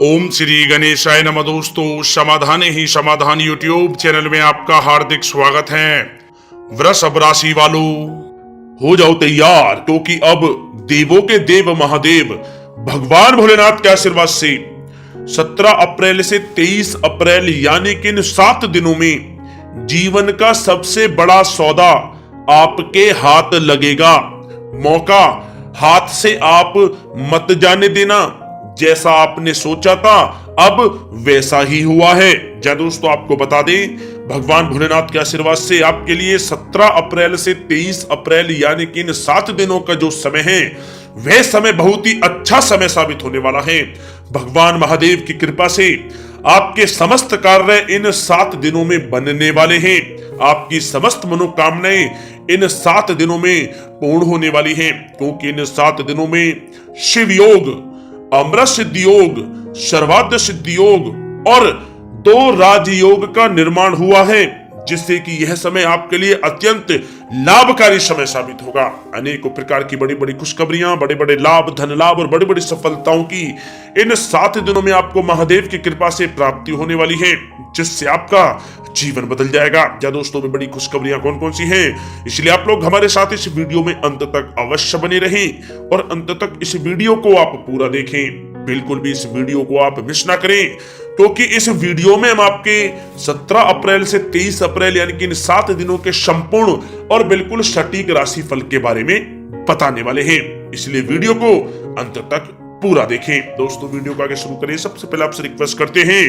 ओम श्री गणेशाय नमः। दोस्तों, समाधान ही समाधान यूट्यूब चैनल में आपका हार्दिक स्वागत है। वृषभ राशि वालों, हो जाओ तैयार, क्योंकि अब देवों के देव महादेव भगवान भोलेनाथ के आशीर्वाद से 17 अप्रैल से 23 अप्रैल यानी कि इन 7 दिनों में जीवन का सबसे बड़ा सौदा आपके हाथ लगेगा। मौका हाथ से आप मत जाने देना। जैसा आपने सोचा था अब वैसा ही हुआ है। जा दोस्तों, आपको बता दें, भगवान भोलेनाथ के आशीर्वाद से आपके लिए 17 अप्रैल से 23 अप्रैल यानी कि इन 7 दिनों का जो समय है वह समय बहुत ही अच्छा समय साबित होने वाला है। भगवान महादेव की कृपा से आपके समस्त कार्य इन 7 दिनों में बनने वाले हैं। आपकी समस्त मनोकामनाएं इन 7 दिनों में पूर्ण होने वाली हैं, क्योंकि इन 7 दिनों में शिव योग, अमृत सिद्धि योग, सर्वार्थ सिद्धि योग और 2 राजयोग का निर्माण हुआ है, जिससे कि यह समय आपके लिए अत्यंत लाभकारी समय साबित होगा। अनेकों प्रकार की बड़ी बड़ी खुशखबरियां, बड़े बड़े लाभ, धन लाभ और बड़ी बड़ी सफलताओं की इन 7 दिनों में आपको महादेव की कृपा से प्राप्ति होने वाली है, जिससे आपका जीवन बदल जाएगा। जा दोस्तों, में बड़ी खुशखबरियां कौन कौन सी हैं, इसलिए आप लोग हमारे साथ इस वीडियो में अंत तक अवश्य बने रहें और अंत तक इस वीडियो को आप पूरा देखें। बिल्कुल भी इस वीडियो को आप मिस ना करें, क्योंकि इस वीडियो में हम आपके 17 अप्रैल से 23 अप्रैल यानी कि इन 7 दिनों के संपूर्ण और बिल्कुल सटीक राशि फल के बारे में बताने वाले हैं, इसलिए वीडियो को अंत तक पूरा देखें। दोस्तों, वीडियो को आगे शुरू करें, सबसे पहले आपसे रिक्वेस्ट करते हैं,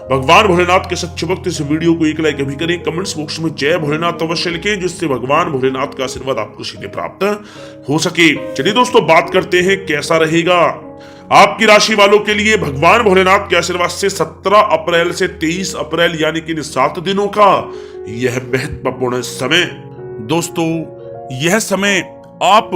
भगवान भोलेनाथ के सच्चे भक्त इस वीडियो को एक लाइक अभी करें, कमेंट्स बॉक्स में जय भोलेनाथ अवश्य लिखें, जिससे भगवान भोलेनाथ का आशीर्वाद आपको सीधे प्राप्त हो सके। चलिए दोस्तों, बात करते हैं कैसा रहेगा आपकी राशि वालों के लिए भगवान भोलेनाथ के आशीर्वाद से 17 अप्रैल से 23 अप्रैल यानी कि इन 7 दिनों का यह महत्वपूर्ण समय। दोस्तों, यह समय आप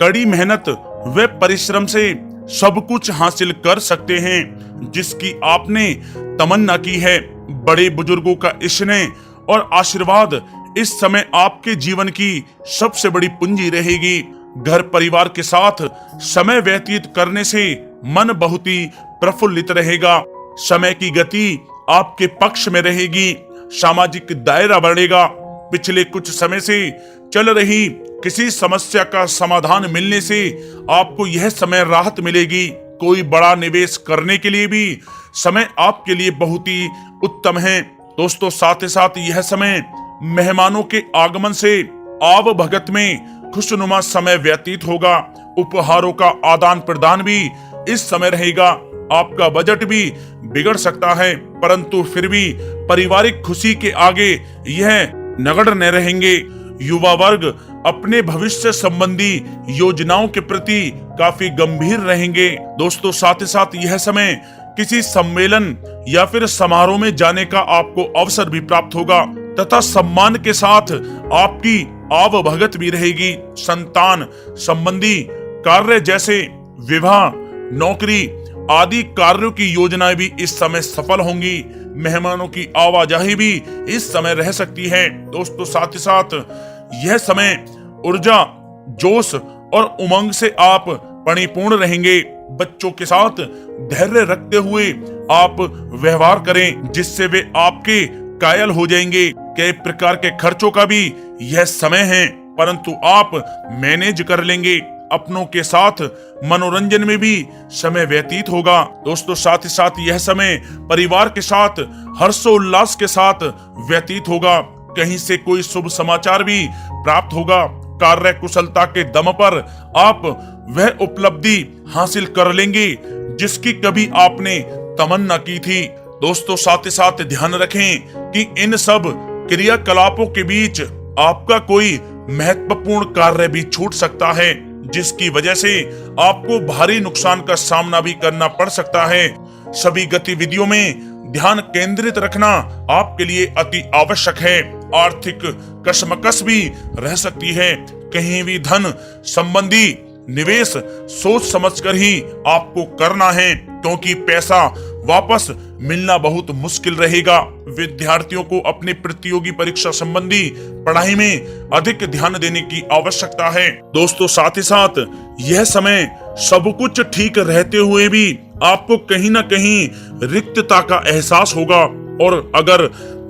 कड़ी मेहनत व परिश्रम से सब कुछ हासिल कर सकते हैं, जिसकी आपने तमन्ना की है। बड़े बुजुर्गों का स्नेह और आशीर्वाद इस समय आपके जीवन की सबसे बड़ी पूंजी रहेगी। घर परिवार के साथ समय व्यतीत करने से मन बहुत ही प्रफुल्लित रहेगा। समय की गति आपके पक्ष में रहेगी, सामाजिक दायरा बढ़ेगा। पिछले कुछ समय से चल रही किसी समस्या का समाधान मिलने से आपको यह समय राहत मिलेगी। कोई बड़ा निवेश करने के लिए भी समय आपके लिए बहुत ही उत्तम है। दोस्तों, साथ ही साथ यह समय मेहमानों के आगमन से आव भगत में खुशनुमा समय व्यतीत होगा। उपहारों का आदान प्रदान भी इस समय रहेगा। आपका बजट भी बिगड़ सकता है, परंतु फिर भी पारिवारिक खुशी के आगे यह नगण्य न रहेंगे। युवा वर्ग अपने भविष्य संबंधी योजनाओं के प्रति काफी गंभीर रहेंगे। दोस्तों, साथ ही साथ यह समय किसी सम्मेलन या फिर समारोह में जाने का आपको अवसर भी प्राप्त होगा तथा सम्मान के साथ आपकी आवभगत भी रहेगी। संतान संबंधी कार्य जैसे विवाह, नौकरी आदि कार्यों की योजनाएं भी इस समय सफल होंगी। मेहमानों की आवाजाही भी इस समय रह सकती है। दोस्तों, साथ ही साथ यह समय ऊर्जा, जोश और उमंग से आप परिपूर्ण रहेंगे। बच्चों के साथ धैर्य रखते हुए आप व्यवहार करें, जिससे वे आपके कायल हो जाएंगे। कई प्रकार के खर्चों का भी यह समय है, परंतु आप मैनेज कर लेंगे। अपनों के साथ मनोरंजन में भी समय व्यतीत होगा। दोस्तों, साथ ही साथ यह समय परिवार के साथ हर्षोल्लास के साथ व्यतीत होगा। कहीं से कोई शुभ समाचार भी प्राप्त होगा। कार्य कुशलता के दम पर आप वह उपलब्धि हासिल कर लेंगे जिसकी कभी आपने तमन्ना की थी। दोस्तों, साथ ही साथ ध्यान रखें कि इन सब क्रियाकलापों के बीच आपका कोई महत्वपूर्ण कार्य भी छूट सकता है, जिसकी वजह से आपको भारी नुकसान का सामना भी करना पड़ सकता है। सभी गतिविधियों में ध्यान केंद्रित रखना आपके लिए अति आवश्यक है। आर्थिक कशमकश भी रह सकती है। कहीं भी धन संबंधी निवेश सोच समझकर ही आपको करना है, क्योंकि पैसा वापस मिलना बहुत मुश्किल रहेगा। विद्यार्थियों को अपनी प्रतियोगी परीक्षा संबंधी पढ़ाई में अधिक ध्यान देने की आवश्यकता है। दोस्तों, साथ ही साथ यह समय सब कुछ ठीक रहते हुए भी आपको कहीं ना कहीं रिक्तता का एहसास होगा, और अगर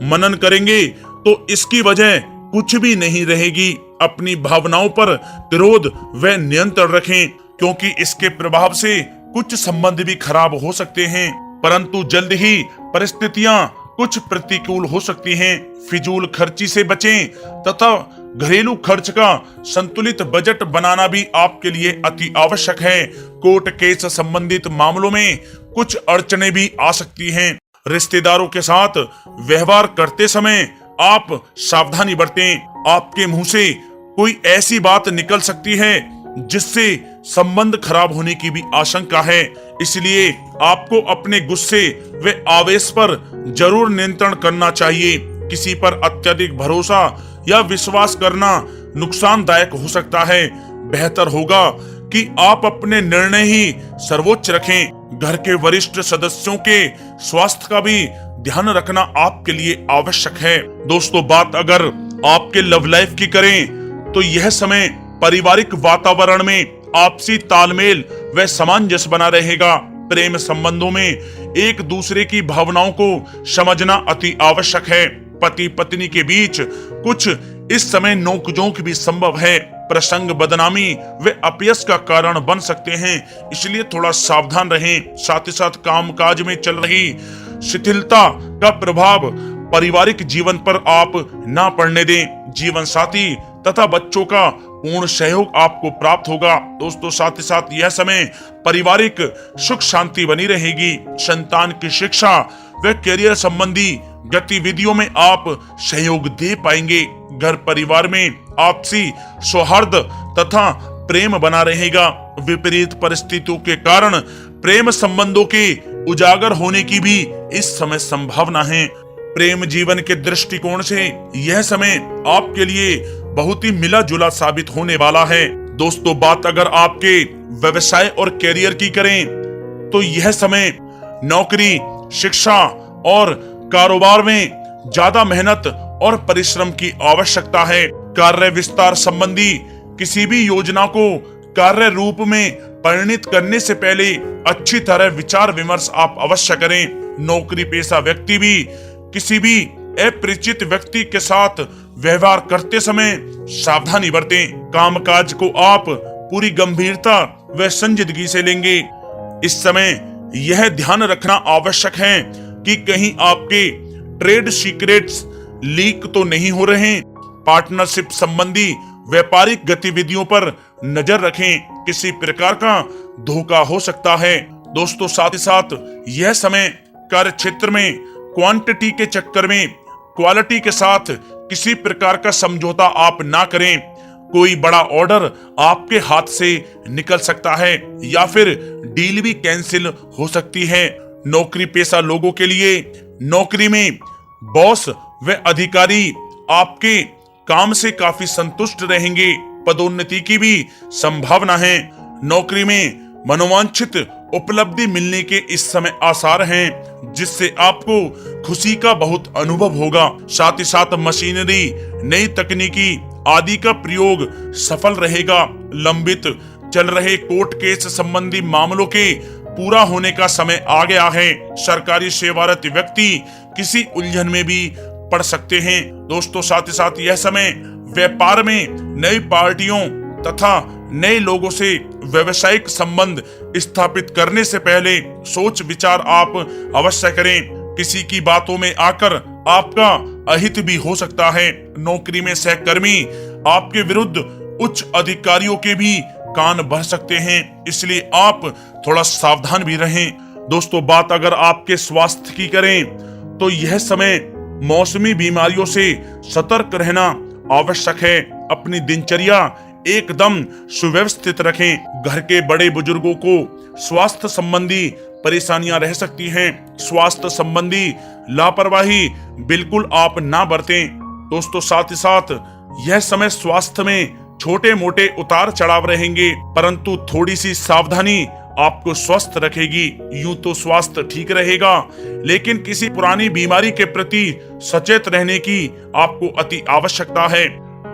मनन करेंगे तो इसकी वजह कुछ भी नहीं रहेगी। अपनी भावनाओं पर क्रोध व नियंत्रण रखें, क्योंकि इसके प्रभाव से कुछ संबंध भी खराब हो सकते हैं, परंतु जल्द ही परिस्थितियां कुछ प्रतिकूल हो सकती हैं। फिजूल खर्ची से बचें तथा घरेलू खर्च का संतुलित बजट बनाना भी आपके लिए अति आवश्यक है। कोर्ट केस संबंधित मामलों में कुछ अड़चनें भी आ सकती हैं। रिश्तेदारों के साथ व्यवहार करते समय आप सावधानी बरतें। आपके मुंह से कोई ऐसी बात निकल सकती है जिससे संबंध खराब होने की भी आशंका है, इसलिए आपको अपने गुस्से व आवेश पर जरूर नियंत्रण करना चाहिए। किसी पर अत्यधिक भरोसा या विश्वास करना नुकसानदायक हो सकता है। बेहतर होगा कि आप अपने निर्णय ही सर्वोच्च रखें। घर के वरिष्ठ सदस्यों के स्वास्थ्य का भी ध्यान रखना आपके लिए आवश्यक है। दोस्तों, बात अगर आपके लव लाइफ की करें तो यह समय पारिवारिक वातावरण में आपसी तालमेल व सामंजस्य बना रहेगा। प्रेम संबंधों में एक दूसरे की भावनाओं को समझना अति आवश्यक है। पति पत्नी के बीच कुछ इस समय नोकझोंक भी संभव है। प्रसंग बदनामी व अपयश का कारण बन सकते हैं, इसलिए थोड़ा सावधान रहें। साथ ही साथ कामकाज में चल रही शिथिलता का प्रभाव पारिवारिक जीवन पर आप ना पड़ने दें। जीवन साथी तथा बच्चों का पूर्ण सहयोग आपको प्राप्त होगा। दोस्तों, साथ ही साथ यह समय पारिवारिक सुख शांति बनी रहेगी। संतान की शिक्षा व करियर संबंधी गतिविधियों में आप सहयोग दे पाएंगे। घर परिवार में आपसी सौहार्द तथा प्रेम बना रहेगा। विपरीत परिस्थितियों के कारण प्रेम संबंधों के उजागर होने की भी इस समय संभावना है। प्रेम जीवन के दृष्टिकोण से यह समय आपके लिए बहुत ही मिला जुला साबित होने वाला है। दोस्तों, बात अगर आपके व्यवसाय और करियर की करें तो यह समय नौकरी, शिक्षा और कारोबार में ज्यादा मेहनत और परिश्रम की आवश्यकता है। कार्य विस्तार संबंधी किसी भी योजना को कार्य रूप में परिणित करने से पहले अच्छी तरह विचार विमर्श आप अवश्य करें। नौकरी पेशा व्यक्ति भी किसी भी अपरिचित व्यक्ति के साथ व्यवहार करते समय सावधानी बरतें। कामकाज को आप पूरी गंभीरता व संजीदगी से लेंगे। इस समय यह ध्यान रखना आवश्यक है कि कहीं आपके ट्रेड सीक्रेट्स लीक तो नहीं हो रहे। पार्टनरशिप संबंधी व्यापारिक गतिविधियों पर नजर रखें, किसी प्रकार का धोखा हो सकता है। दोस्तों, साथ ही साथ यह समय कार्य क्षेत्र में क्वांटिटी के चक्कर में क्वालिटी के साथ किसी प्रकार का समझौता आप ना करें। कोई बड़ा ऑर्डर आपके हाथ से निकल सकता है या फिर डील भी कैंसिल हो सकती है। नौकरी पेशा लोगों के लिए नौकरी में बॉस व अधिकारी आपके काम से काफी संतुष्ट रहेंगे। पदोन्नति की भी संभावना है। नौकरी में मनोवांछित उपलब्धि मिलने के इस समय आसार हैं, जिससे आपको खुशी का बहुत अनुभव होगा। साथ ही साथ मशीनरी, नई तकनीकी आदि का प्रयोग सफल रहेगा। लंबित चल रहे कोर्ट केस संबंधी मामलों के पूरा होने का समय आ गया है। सरकारी सेवारत व्यक्ति किसी उलझन में भी पड़ सकते हैं। दोस्तों, साथ ही साथ यह समय व्यापार में नई पार्टियों तथा नए लोगों से व्यवसायिक संबंध स्थापित करने से पहले सोच विचार आप अवश्य करें। किसी की बातों में आकर आपका अहित भी हो सकता है। नौकरी में सहकर्मी आपके विरुद्ध उच्च अधिकारियों के भी कान भर सकते हैं, इसलिए आप थोड़ा सावधान भी रहें। दोस्तों, बात अगर आपके स्वास्थ्य की करें तो यह समय मौसमी बीमारियों से सतर्क रहना आवश्यक है। अपनी दिनचर्या एकदम सुव्यवस्थित रखें। घर के बड़े बुजुर्गों को स्वास्थ्य संबंधी परेशानियां रह सकती हैं। स्वास्थ्य संबंधी लापरवाही बिल्कुल आप ना बरतें। दोस्तों, साथ ही साथ यह समय स्वास्थ्य में छोटे मोटे उतार चढ़ाव रहेंगे, परंतु थोड़ी सी सावधानी आपको स्वस्थ रखेगी। यूं तो स्वास्थ्य ठीक रहेगा, लेकिन किसी पुरानी बीमारी के प्रति सचेत रहने की आपको अति आवश्यकता है।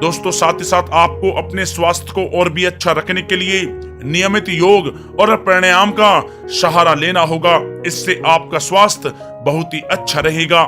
दोस्तों साथ ही साथ आपको अपने स्वास्थ्य को और भी अच्छा रखने के लिए नियमित योग और प्राणायाम का सहारा लेना होगा। इससे आपका स्वास्थ्य बहुत ही अच्छा रहेगा।